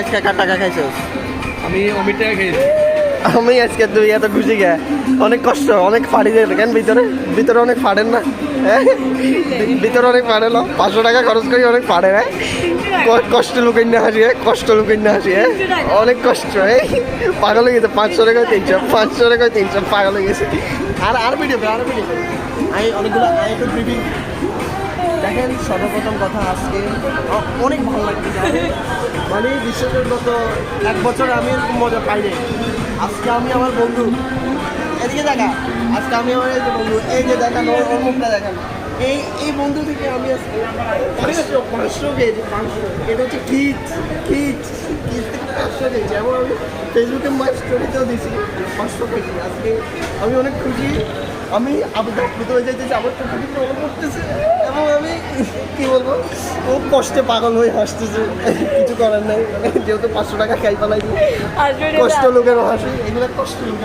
আজকে কার টাকা খাইছিস? আমি অমিত টাকা খেয়েছি। আমি আজকে তুই এত খুশি গে অনেক কষ্ট অনেক ফাড়ি যায় কেন ভিতরে ভিতরে অনেক ফাড়েন না ভিতরে অনেক ফাড়ে না 500 টাকা খরচ করি অনেক ফাড়ে হ্যাঁ কষ্ট লুকাই না হাসি কষ্ট লুকাই না হাসি অনেক কষ্ট পাগল হয়ে গেছে 500 টাকা 500 টাকা 300 পাগল হয়ে গেছে আর ভিডিও আমি অনেকগুলো একটু ব্রিফিং দেখেন সর্বপ্রথম কথা আজকে অনেক ভালো লাগছে মানে বিশ্বের গত 1 বছর আমি এরকম মজা পাইনি আজকে আমি আমার বন্ধু এদিকে দেখা আজকে আমি আমার এই যে বন্ধু এই যে দেখান ওর মুখটা দেখান এই বন্ধু থেকে আমি আজকে 500 কেজি 500 এটা হচ্ছে কিচ থেকে 500 কেজি এবং আমি ফেসবুকে মাই স্টোরিতেও দিয়েছি 500 কেজি আজকে আমি অনেক খুশি আমি আপ্লুত হয়ে যাইতেছি আমার চোখে কিন্তু মনে পড়তেছে এবং আমি কী বলবো খুব কষ্টে পাগল হয়ে হাসতেছে কিছু করার নাই যেহেতু 500 টাকা খাই পালাই কষ্ট লোকের হাসি এগুলো কষ্ট লোকের